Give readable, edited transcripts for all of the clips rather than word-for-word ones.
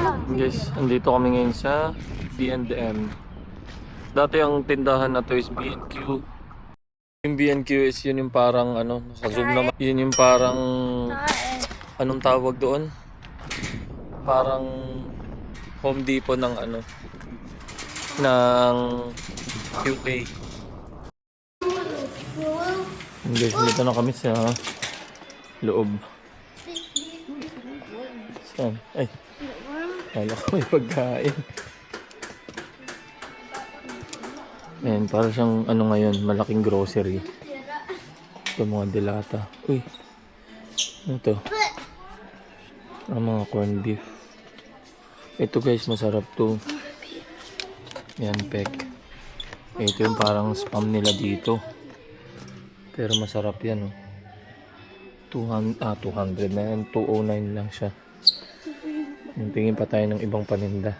Guys, andito kami ngayon sa B&M. Dati ang tindahan na to is B&Q. Yung B&Q is yun yung parang ano, naka-zoom naman. Yun yung parang, anong tawag doon? Parang Home Depot ng ano, ng UK. Guys, dito na kami sa loob. Saan? Ay, kala ko may pagkain. Ayan, para siyang ano ngayon, malaking grocery. Ito mga delata. Uy, ano to? Ang mga corned beef. Ito guys, masarap to. Yan, pek. Ito yung parang spam nila dito. Pero masarap yan, oh. 200 na yan. 209 lang siya. Tingin pa tayo ng ibang paninda.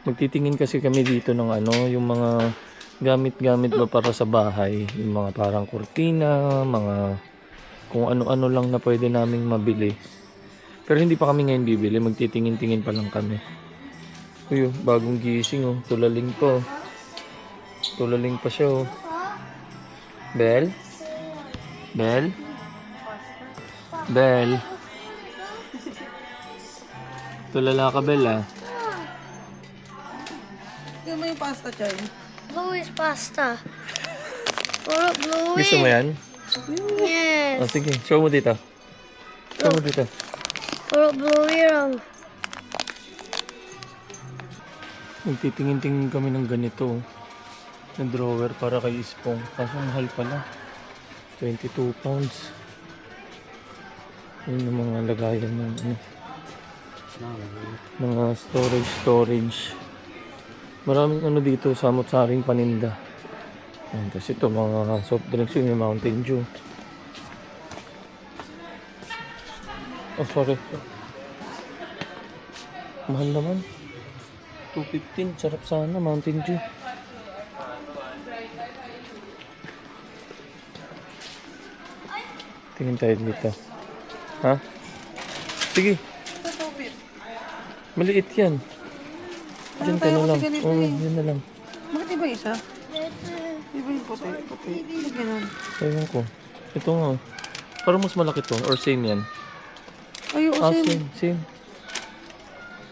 Magtitingin kasi kami dito ng ano, yung mga gamit-gamit ba para sa bahay. Yung mga parang kurtina, mga kung ano-ano lang na pwede naming mabili. Pero hindi pa kami ngayon bibili. Magtitingin-tingin pa lang kami. Uy, bagong gising, oh. Tulaling pa, oh. Tulaling pa siya, oh. Bel? Bel? Bel? Tulala ka, Bel, ah. Tignan mo yung pasta, Chay. Bluey's pasta. Puro Bluey. Gusto mo yan? Yes. Oh, sige, show mo dito. Show mo dito. Puro Bluey lang. Nagtitingin-tingin kami ng ganito, oh. Na drawer para kay Ispong. Kaso mahal pala. 22 pounds. Yun yung mga lagayan ng ano. Mga storage. Maraming ano dito, samot-saring paninda. Ayan, kasi ito mga soft drinks yun, yung Mountain Dew. Oh, sorry. Mahal naman. 215, sarap sana Mountain Dew. Tingin tayo dito. Ha? Sige. Maliit yan. Diyan ka na lang. Oo, yun na lang. Bakit iba isa? Iba yung puti. Hindi ganun. Ewan ko. Ito nga. Parang mas malaki to. Or same yan. Ay, oo, Same.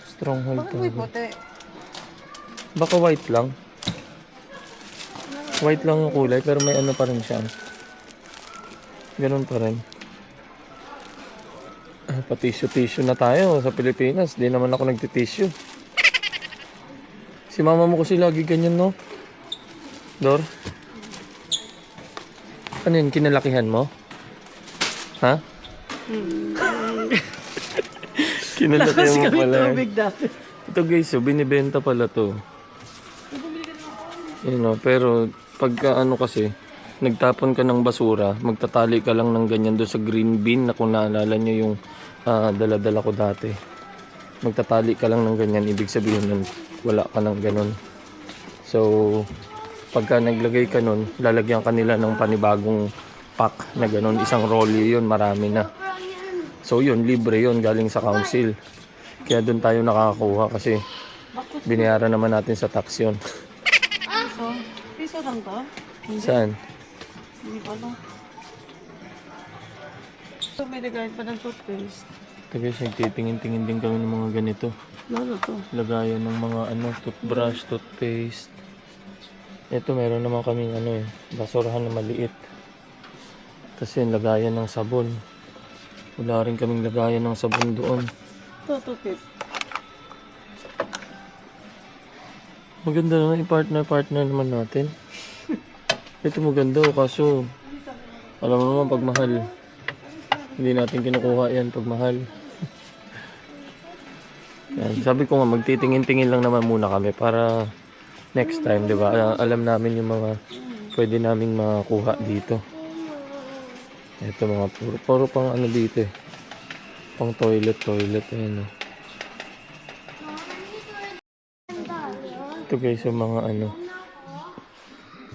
Stronghold Bakit may to. puti? Baka white lang. White lang yung kulay. Pero may ano pa rin siya. Ganun pa rin. Pa-tissue na tayo sa Pilipinas. Di naman ako nagtitissue. Si mama mo kasi lagi ganyan, no? Dor? Ano yun? Kinalakihan mo? Ha? Kinalakihan mo pala. dati. Ito guys, so, binibenta pala to. You know, pero pagka ano kasi, nagtapon ka ng basura, magtatali ka lang ng ganyan doon sa green bin na kung naalala nyo yung dala-dala ko dati. Magtatali ka lang ng ganyan, ibig sabihin nun, wala ka ng ganon. So, pagka naglagay ka nun, lalagyan ka nila ng panibagong pack na ganon, isang rolly yun, marami na. So yun, libre yun, galing sa council. Kaya doon tayo nakakakuha kasi binayaran naman natin sa tax yun. Piso lang to? Saan? Hindi pa lang. So, may lagayan pa ng toothpaste. Ito guys, nagtitingin-tingin din kami ng mga ganito. Lalo to. Lagayan ng mga ano, toothbrush, toothpaste. Ito meron naman kaming ano eh, basurahan na maliit. Kasi yung lagayan ng sabon. Wala rin kaming lagayan ng sabon doon. Ito, toothpaste. Maganda naman i-partner naman natin. Ito maganda oh, kaso alam mo naman pag mahal. Hindi natin kinukuha yan pag mahal. Yan, sabi ko nga magtitingin-tingin lang naman muna kami para next time, 'di ba? Alam namin yung mga pwede naming makuha dito. Ito mga puro pang ano dito eh. Pang toilet ayan oh. Ito guys yung mga ano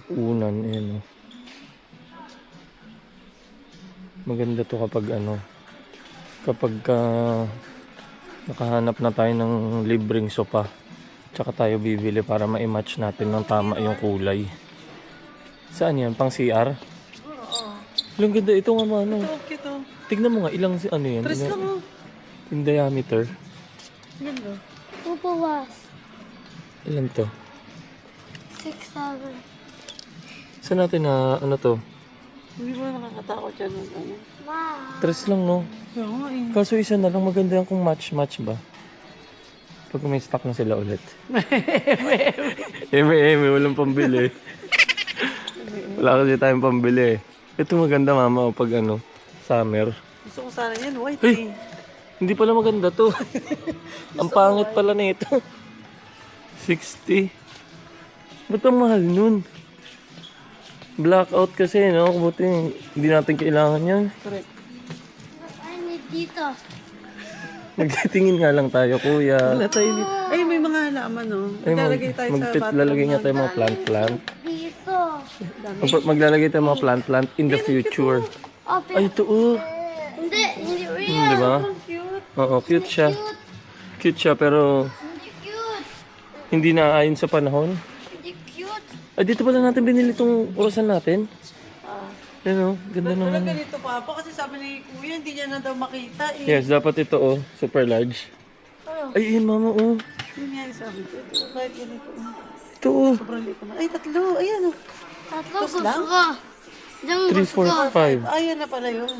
unan ayan oh. Maganda to kapag ano kapag Nakahanap na tayo ng libreng sopa. Tsaka tayo bibili para ma-match natin ng tama yung kulay. Saan yan? Pang CR? Oo. Ilang ganda ito nga mano. Ito, cute oh. Tignan mo nga ilang ano yan. Tres lang oh. In diameter. Ganda. Upo was Ilan to? 6,000. Saan natin na ano to? Hindi mo nakakatakot yan. Ano? Wow. Tres lang no? Kaya nga eh. Kaso isa na lang maganda yan kung match-match ba? Pag may stock na sila ulit. Eme, walang pambili. Wala kasi tayong pambili. Ito maganda mama pag ano, summer. Gusto ko sana yan, white Hey! eh. Hindi pala maganda to. Ang pangit pala na ito. 60. Ba't ang mahal nun? Blackout kasi, no? Buti hindi natin kailangan yan. Correct. I need dito. Nagtitingin nga lang tayo, kuya. Wala tayo dito. Ay, may mga halaman oh. Maglalagay tayo sa bathtub. Lalagay nga na- tayo mga plant. Dito. Maglalagay tayo mga plant in the future. Open. Ay, ito oh. Hindi real. Di ba? Cute. Oo, cute siya. Cute siya pero Hindi cute. hindi na ayon sa panahon. Hindi cute. Ay, dito pala natin binili itong orasan natin. Ah. Yan oh, ganda Wala naman. ganito papa kasi sabi ni kuya hindi niya na daw makita eh. Yes, dapat ito oh, super large. Ano? Ay, mama oh. Yun nga yung sabi ko. Kahit ganito. Ito oh. Sobrang liit naman. Ay, tatlo. Ayan oh. Tatlo Tapos gusto lang? ko. Diyan 3, gusto ko. 4, 5. Ayan na pala yun.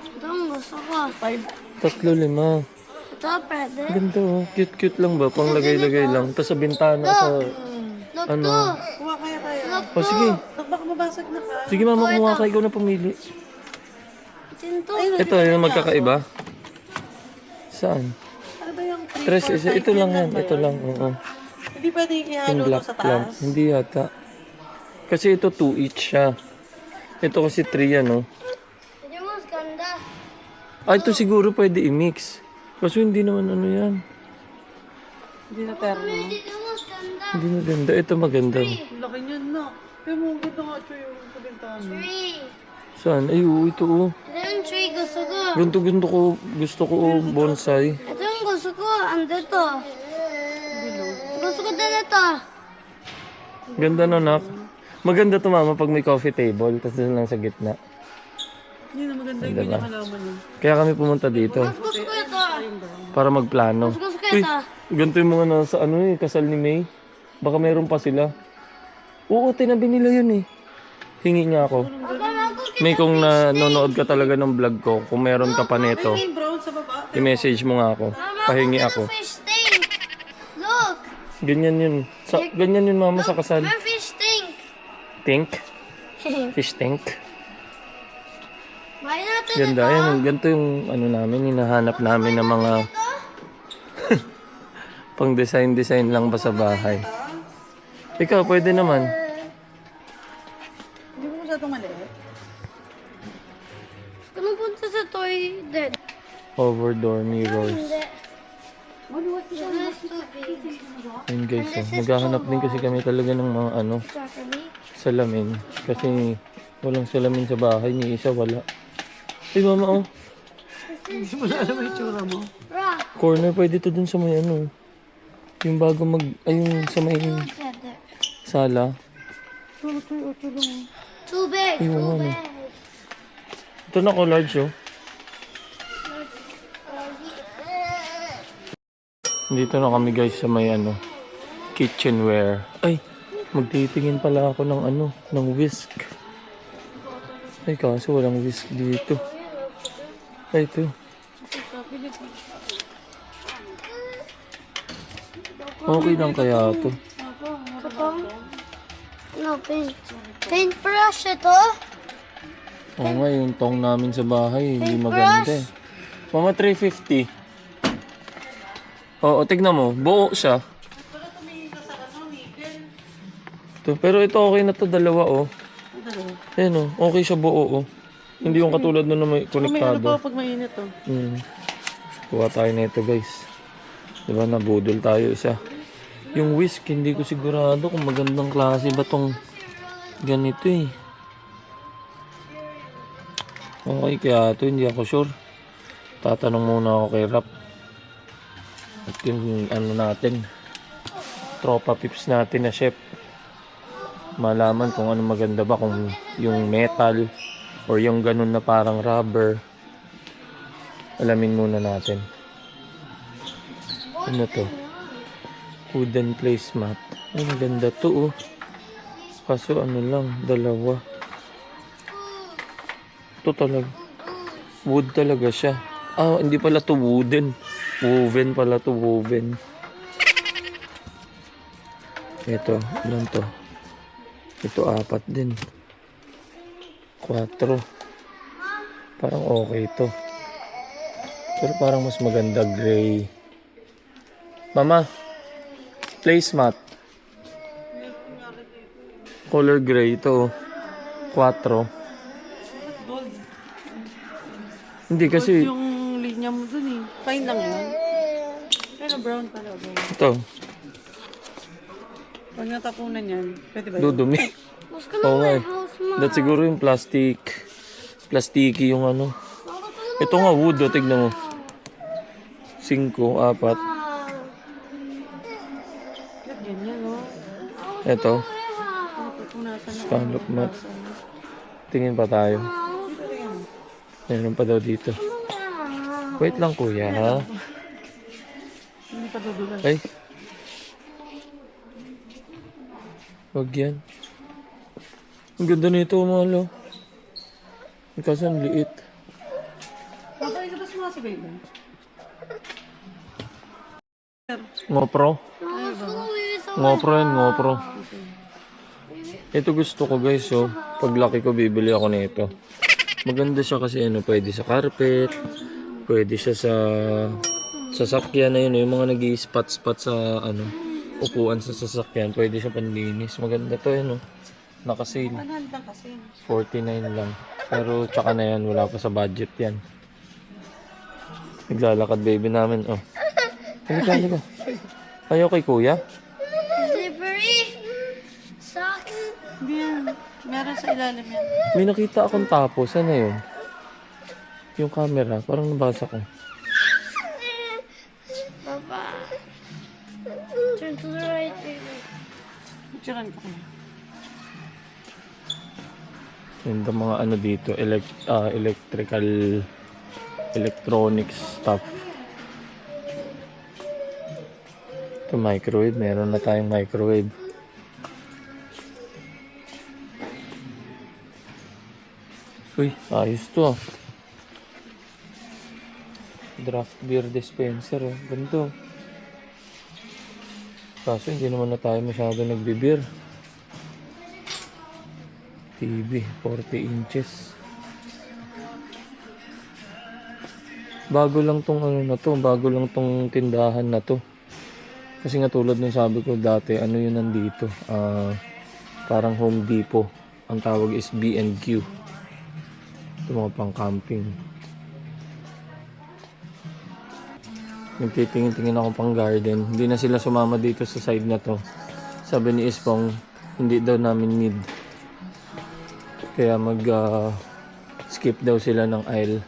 Ito ang gusto ko. 5. 3, 5. Ito pwede. Ganda oh. Cute lang ba? Pang lagay-lagay lang. Tapos sa bintana sa... Look Ano? to. Kuha kaya tayo. Oh, sige. Baka mabasag na ka. Sige mama, kumuha ka. Ikaw na pumili. Tinto. Ito, yung magkakaiba. Saan? Ano ba yung 3, Tres, ito lang yan. Ito lang. Oo. Hindi pwede Yung ihalo to black sa plant. taas. Hindi yata. Kasi ito 2 each siya. Ito kasi 3 yan, oh. Hindi mo ganda. Ah, ito siguro pwede i-mix. Kasi hindi naman ano yan. Hindi na terno. Hindi mo ganda. Hindi maganda. Ito maganda. Ang laki niyan na. Kaya mo, ganda nga ito yung sa bintana. Tree. Saan? Ay, oo, ito oh. Ito yung tree gusto ko. Gusto ko oh, bonsai. Ito yung gusto ko. Andito. Gusto ko din ito. Ganda no, nak. Maganda to mama pag may coffee table. Tapos doon lang sa gitna. Hindi na maganda yung Diba? ganyan halaman yun. Kaya kami pumunta dito. Mas gusto ko ito. Para magplano. Mas gusto ko Uy, ito. ganito yung mga nasa ano eh, kasal ni May. Baka meron pa sila. Oo, tinabi nila yun eh. Hingi nga ako. May kung nanonood ka talaga ng vlog ko, kung meron ka pa neto, May brown sa baba. i-message mo nga ako. Pahingi ako. Fish tank. Look. Ganyan yun. Ganyan yun mama sa kasal. My fish tank. Tank? Fish tank? Buy natin Ganda. ito. Ayan, ganito yung ano namin, hinahanap namin ng mga pang design lang ba sa bahay. Ikaw, pwede naman. Hindi mo masyadong maliit. Gusto mo punta sa toy din. Over door mirrors. Hindi. This is too big. Ayun guys, naghahanap din kasi kami talaga ng mga ano, Exactly. salamin. Kasi walang salamin sa bahay, ni isa wala. Ay mama oh, Hindi mo na alam yung itsura mo. Rock. corner pwede to dun sa may ano. Yung bago yung sa may Together. sala. Too big. Ayun, Too ano. big. Ito na ko large oh. Dito na kami guys sa may ano, kitchenware. Ay, magtitingin pala ako ng ano, ng whisk. Ay, kaso walang whisk dito. Ay, ito. Okay lang kaya ito. Kapag. No, paint. Paintbrush ito. Oo nga, yung tong namin sa bahay, hindi Paintbrush? maganda eh. Mama, 350. Oo, tignan mo. Buo siya. Wala tumingin ka sa ano, nickel. Ito, pero ito okay na to, dalawa oh. Ang dalawa. Ayan oh, okay siya buo oh. Hindi yung katulad nun na may Kung may ano konektado. pa pag mainit to. Kuha tayo nito guys. Diba, nabudol tayo isa. Yung whisk, hindi ko sigurado kung magandang klase ba tong ganito eh. Okay, kaya ito, hindi ako sure. Tatanong muna ako kay Rap. At yung ano natin, tropa pips natin na chef. Malaman kung ano maganda ba, kung yung metal or yung ganun na parang rubber. Alamin muna natin. Ano to? Wooden placemat. Ay, maganda to oh. Kaso ano lang, dalawa. Ito talaga. Wood talaga siya. Ah, hindi pala to wooden. Woven pala to, woven. Ito, ilan to? Ito, 4 din. 4. Parang okay to. Pero parang mas maganda gray. Mama, placemat. Color gray ito. 4. Gold. Hindi kasi Gold yung linya mo dun eh. Fine lang yun. Pero brown pala. Brown. ito, Pag natapunan yan, pwede ba yun? dudumi. Mas ka Oo nga na eh. my house, ma. That siguro yung plastic. Plasticky yung ano. Ito nga wood, oh, tignan mo. 5, 4. Lagyan yan, no? Ito, Punasan na. scallop mat. Tingin pa tayo. Meron pa daw dito. Wait lang kuya ha. Hindi pa dudulas. Ay. Wag yan. Ang ganda nito mahal oh. Kasi ang liit. Okay, labas mo nga si baby. GoPro. GoPro yan, GoPro. Ito gusto ko guys oh. Paglaki ko bibili ako nito. Maganda siya kasi ano, pwede sa carpet, pwede siya sa sasakyan na yun, yung mga nag-i-spot-spot sa ano, upuan sa sasakyan, pwede siya panlinis. Maganda to yun, oh. Naka-sale. 100 lang kasi. 49 lang. Pero tsaka na yan, wala pa sa budget yan. Naglalakad baby namin, oh. Halika, halika. Ayaw kay kuya? Slippery. Socks. Hindi yan. Meron sa ilalim yan. May nakita akong tapos, ano yun? Yung camera, parang nabasa ko. Papa. Turn to the right, baby. Picturean ko na. Yung mga ano dito, electronic stuff. Ito microwave, meron na tayong microwave. Uy, ayos to ah. Draft beer dispenser oh, ganito. Kaso hindi naman na tayo masyado nagbe-beer. TV, 40 inches. Bago lang tong ano na to, bago lang tong tindahan na to. Kasi nga tulad ng sabi ko dati, ano yun nandito? Parang Home Depot. Ang tawag is B&Q. Ito mga pang camping. Nagtitingin-tingin ako pang garden. Hindi na sila sumama dito sa side na to. Sabi ni Ispong, hindi daw namin need. Kaya skip daw sila ng aisle.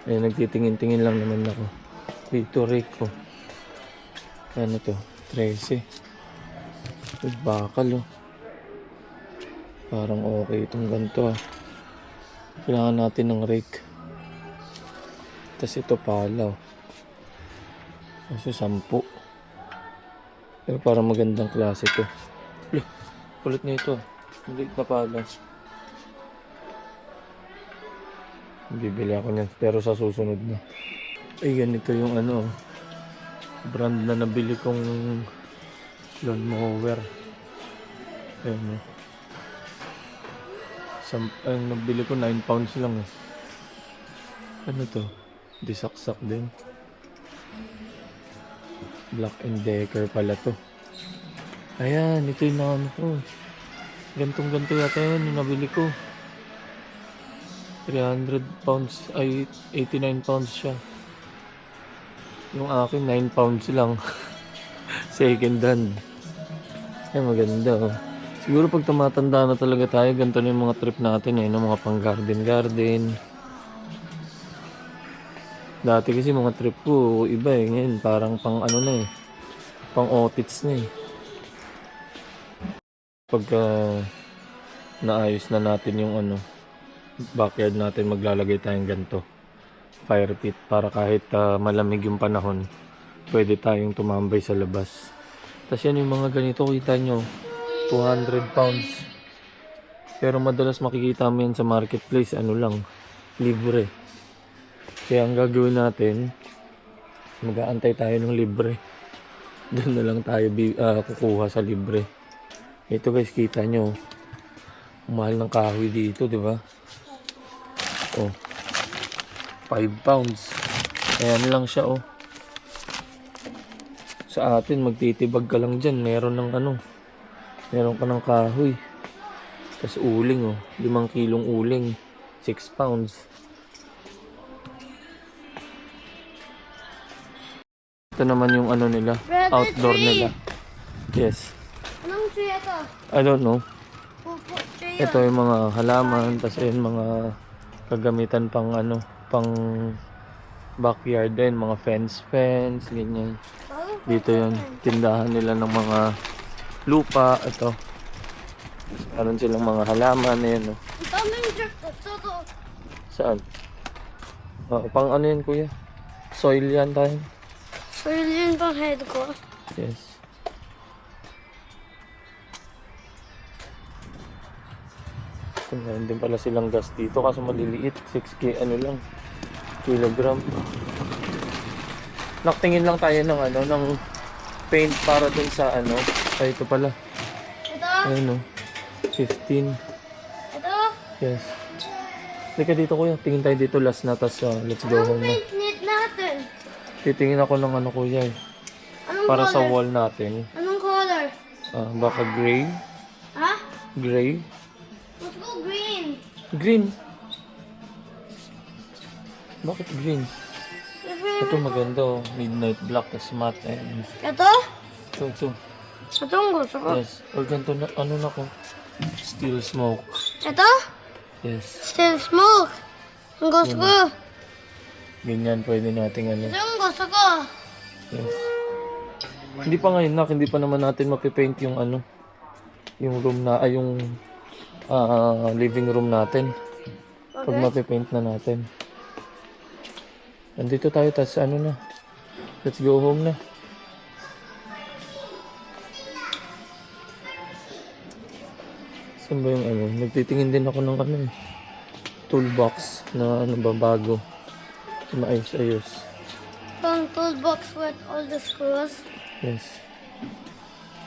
Ayun, nagtitingin-tingin lang naman ako. Dito, Rico. Ano to? 13. Bakal, oh. Parang okay itong ganito, ah. Kailangan natin ng rake. Tapos ito pala, oh. Kasi 10. Pero parang magandang klase to. Kulit na ito. Maliit na pala. Bibili ako niyan. Pero sa susunod na. Ay, ganito yung ano. Brand na nabili kong lawnmower. Ayun, oh. Ang nabili ko 9 pounds lang eh. Ano to? Disaksak din. Black and Decker pala to. Ayan, ito yung ano ko. Gantong-ganto yata yun yung nabili ko. 300 pounds, ay 89 pounds siya. Yung akin 9 pounds lang. Second hand. Ay, maganda oh. Siguro pag tumatanda na talaga tayo, ganito na yung mga trip natin eh, no? Mga pang garden. Dati kasi mga trip ko, iba eh. Ngayon parang pang ano na eh. Pang otits na eh. Pagka naayos na natin yung ano, backyard natin, maglalagay tayong ganito. Fire pit para kahit malamig yung panahon, pwede tayong tumambay sa labas. Tapos yan yung mga ganito, kita nyo, 200 pounds. Pero madalas makikita mo yan sa marketplace, ano lang, libre. Kaya ang gagawin natin, mag-aantay tayo ng libre. Doon na lang tayo kukuha sa libre. Ito guys, kita nyo, mahal ng kahoy dito, di ba? Oh, 5 pounds. Ayan lang siya, oh. Sa atin, magtitibag ka lang dyan. Meron ng ano, meron ka ng kahoy. Tapos uling, oh. 5 kilong uling. 6 pounds. Ito naman yung ano nila, Brother outdoor tree. nila. Yes. Anong tree ito? I don't know. Pupo tree. Ito yung mga halaman, tapos ayun mga kagamitan pang ano, pang backyard din, mga fence, ganyan. Dito yun, tindahan nila ng mga lupa, ito. Meron silang mga halaman, ayan, oh. Ang daming jerk to. Saan? Pang ano yan, kuya? Soil yan tayo. So yun pang head ko. Yes. So, meron din pala silang gas dito kaso maliliit, 6 ano lang, kilogram. Naktingin lang tayo ng ano, ng paint para dun sa ano. Ay, ito pala. Ito? Ayun, oh. 15. Ito? Yes. Teka dito kuya, tingin tayo dito last na, tas let's go Anong home na. paint need natin? Titingin ako ng ano kuya eh, Anong para sa color? wall natin. Anong color? Baka gray. Ha? Gray. Let's go green. Green. Bakit green? Ito maganda oh. Midnight black, tas matte. Ayan. Ito? Ito. Ito ang gusto ko. Yes. Or ganito na, ano na ko. Still smoke. Ito? Yes. Still smoke. Ang gusto ko. Ganyan pwede nating ano. Ito ang gusto ko. Yes. Hindi pa ngayon nak, hindi pa naman natin mapipaint yung ano. Yung room na, yung living room natin. Pag mapipaint na natin. Nandito tayo, tas ano na. Let's go home na. Saan ba yung ano? Nagtitingin din ako ng ano eh. Toolbox na ano ba bago. Maayos-ayos. Itong toolbox with all the screws. Yes.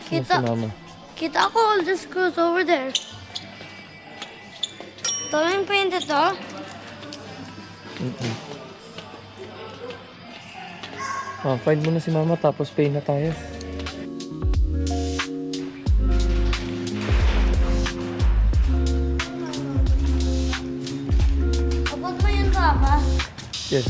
Kita, Si mama. kita ko all the screws over there. Ito yung paint ito. Find mo na si mama tapos pay na tayo. Abot mo yun, Papa. Yes.